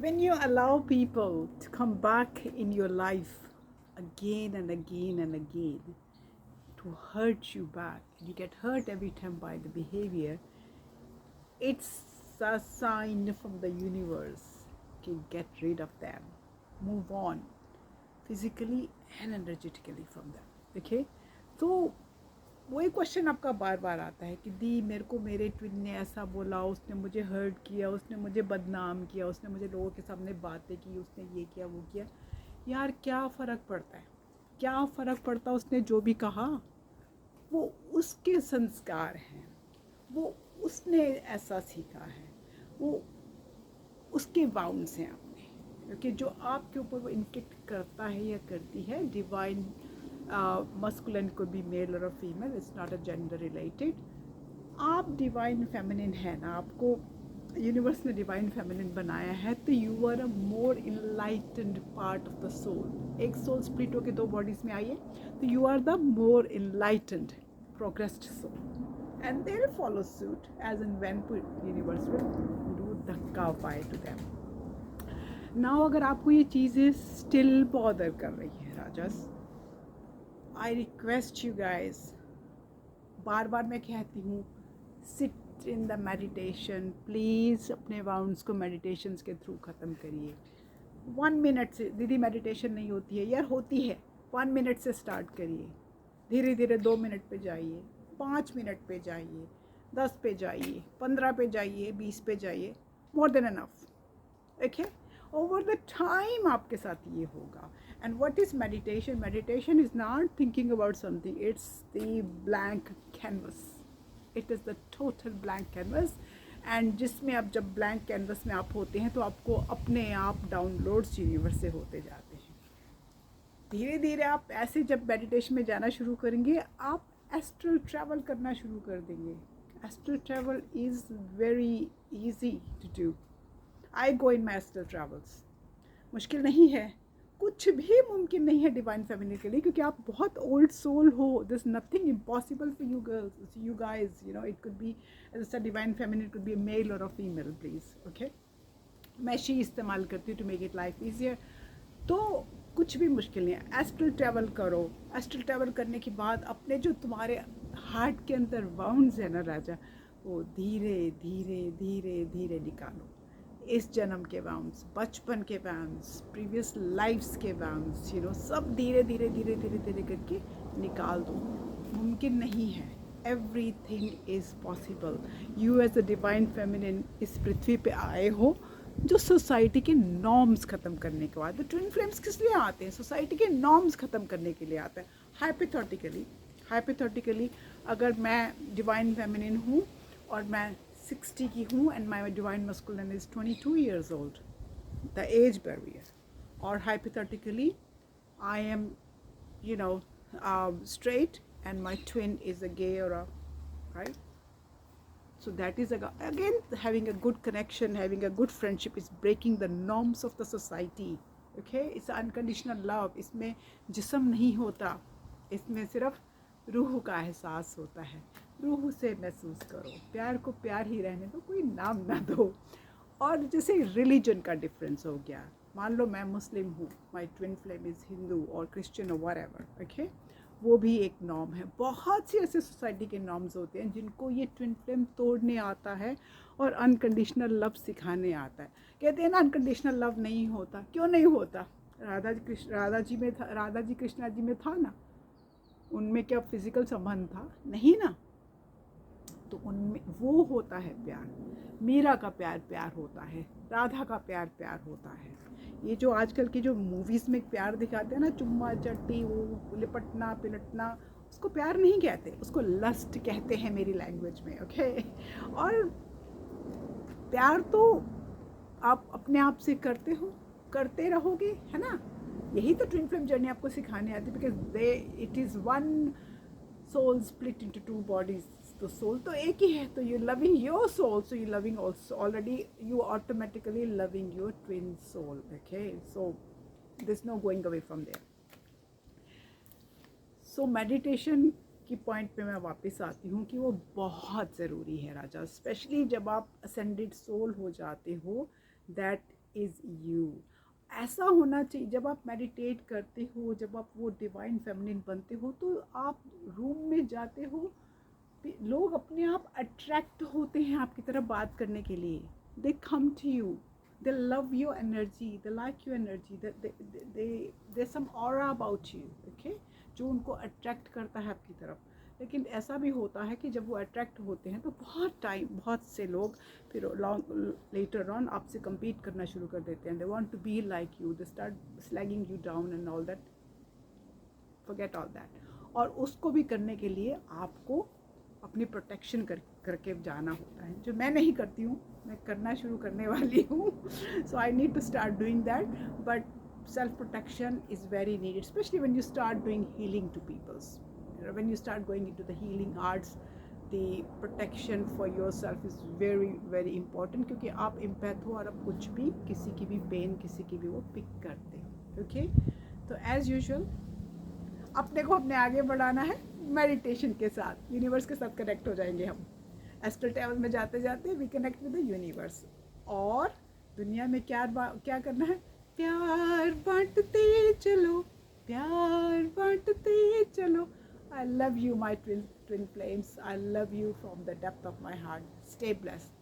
When you allow people to come back in your life again and again and again to hurt you back, you get hurt every time by the behavior, it's a sign from the universe to get rid of them, move on physically and energetically from them. Okay? तो वही question आपका बार बार आता है कि दी मेरे को मेरे twin ने ऐसा बोला, उसने मुझे हर्ट किया, उसने मुझे बदनाम किया, उसने मुझे लोगों के सामने बातें की, उसने ये किया वो किया। यार क्या फ़र्क पड़ता है, क्या फ़र्क पड़ता है, उसने जो भी कहा वो उसके संस्कार हैं, वो उसने ऐसा सीखा है, वो उसके बाउंड्स हैं अपने, क्योंकि जो आपके ऊपर वो इनकेक्ट करता है या करती है divine masculine could be male or a female, it's not a gender related. आप डिवाइन फेमिनिन है ना, आपको यूनिवर्स ने डिवाइन फेमिनिन बनाया है, तो you are a more enlightened part of the soul. एक सोल स्प्लिट होकर दो बॉडीज में आई है, तो you are the more enlightened progressed soul and they will follow suit as and when universe will do धक्का पाए टू देम। नाउ अगर आपको ये चीज़ें स्टिल बॉदर कर रही है राजस, आई रिक्वेस्ट यू गाइज, बार बार मैं कहती हूँ, sit in the meditation please. अपने वाउंड्स को मेडिटेशंस के थ्रू ख़त्म करिए। 1 मिनट से, दीदी मेडिटेशन नहीं होती है, यार होती है। 1 मिनट से स्टार्ट करिए, धीरे धीरे 2 मिनट पे जाइए, 5 मिनट पे जाइए, 10 पे जाइए, 15 पे जाइए, 20 पे जाइए, more than enough. Okay, over the time आपके साथ ये होगा। And what is meditation? Meditation is not thinking about something, it's the blank canvas. It is the total blank canvas. And जिसमें आप जब blank canvas में आप होते हैं तो आपको अपने आप डाउनलोड्स यूनिवर्स से होते जाते हैं। धीरे धीरे आप ऐसे जब मेडिटेशन में जाना शुरू करेंगे, आप एस्ट्रल ट्रैवल करना शुरू कर देंगे। Astral travel is very easy to do. I go in my astral travels. मुश्किल नहीं है, कुछ भी मुमकिन नहीं है डिवाइन फेमिनिन के लिए, क्योंकि आप बहुत ओल्ड सोल हो। This nothing impossible for you girls, you guys, you know, it could be as a divine feminine, could be a male और अ फीमेल, प्लीज़। ओके, मैं शी इस्तेमाल करती हूँ to make it life easier. तो कुछ भी मुश्किल नहीं है, एस्ट्रल ट्रैवल करो। एस्ट्रल ट्रैवल करने के बाद अपने जो तुम्हारे हार्ट के अंदर वाउंड्स है ना राजा, वो धीरे धीरे धीरे धीरे निकालो। इस जन्म के वाउंड्स, बचपन के वाउंड्स, प्रीवियस लाइफ्स के वाउंड्स, यू नो, सब धीरे धीरे धीरे धीरे धीरे करके निकाल दो। मुमकिन नहीं है, everything is possible. You as a divine feminine इस पृथ्वी पे आए हो जो सोसाइटी के नॉर्म्स ख़त्म करने के बाद। ट्विन फ्लेम्स किस लिए आते हैं? सोसाइटी के नॉर्म्स ख़त्म करने के लिए आते हैं। हाइपोथेटिकली अगर मैं डिवाइन फेमिनिन हूँ और मैं 60 की हूँ and my divine masculine is 22 years old, the age barrier, और hypothetically I am, you know, straight and my twin is a gay or a, right? So that is again having a good connection, having a good friendship is breaking the norms of the society. Okay, it's unconditional love. इसमें जिस्म नहीं होता, इसमें सिर्फ रूह का एहसास होता है। रूह से महसूस करो, प्यार को प्यार ही रहने दो, कोई नाम ना दो। और जैसे रिलीजन का डिफरेंस हो गया, मान लो मैं मुस्लिम हूँ, माई ट्विन फ्लेम इज़ हिंदू और क्रिश्चियन और व्हाटएवर, ओके, वो भी एक नॉर्म है। बहुत सी ऐसे सोसाइटी के नॉर्म्स होते हैं जिनको ये ट्विन फ्लेम तोड़ने आता है और अनकंडीशनल लव सिखाने आता है। कहते हैं ना अनकंडीशनल लव नहीं होता, क्यों नहीं होता? राधा जी कृष्णा जी में था ना, उनमें क्या फिजिकल संबंध था? नहीं ना। तो उनमें वो होता है प्यार। मीरा का प्यार प्यार होता है, राधा का प्यार प्यार होता है। ये जो आजकल की जो मूवीज़ में प्यार दिखाते हैं ना, चुम्मा चट्टी, वो लिपटना पिलटना, उसको प्यार नहीं कहते, उसको लस्ट कहते हैं मेरी लैंग्वेज में। ओके, और प्यार तो आप अपने आप से करते हो, करते रहोगे, है ना। यही तो ट्विन फ्लेम जर्नी आपको सिखाने आती है, because they it is one soul split into 2 bodies. तो सोल तो एक ही है, तो you loving your soul, so you loving also already, you automatically loving your twin soul. Okay, so this no going away from there. So meditation की point पे मैं वापस आती हूँ कि वो बहुत ज़रूरी है राजा, स्पेशली जब आप असेंडेड सोल हो जाते हो। That is you. ऐसा होना चाहिए जब आप मेडिटेट करते हो, जब आप वो डिवाइन फेमिनिन बनते हो, तो आप रूम में जाते हो, लोग अपने आप अट्रैक्ट होते हैं आपकी तरफ बात करने के लिए। They come to you, they love your energy, they like your energy, they some aura about you, okay, जो उनको अट्रैक्ट करता है आपकी तरफ। लेकिन ऐसा भी होता है कि जब वो अट्रैक्ट होते हैं तो बहुत से लोग फिर लॉन्ग लेटर ऑन आपसे कम्पीट करना शुरू कर देते हैं। They want to be like you, they start slagging you down and all that, forget all that. और उसको भी करने के लिए आपको अपनी प्रोटेक्शन करके जाना होता है, जो मैं नहीं करती हूँ, मैं करना शुरू करने वाली हूँ। So I need to start doing that, but self protection is very needed, especially when you start doing healing to people's, when you start going into the healing arts, the protection for yourself is very very important, क्योंकि आप empath हो और आप कुछ भी, किसी की भी पेन, किसी की भी वो पिक करते हो, ओके। तो एज यूजुअल अपने को अपने आगे बढ़ाना है मेडिटेशन के साथ, यूनिवर्स के साथ कनेक्ट हो जाएंगे हम। एस्ट्रल ट्रैवल में जाते जाते we connect with the universe. और दुनिया में क्या करना है, प्यार बांटते चलो, प्यार बांटते चलो। I love you my twin flames, I love you from the depth of my heart. Stay blessed.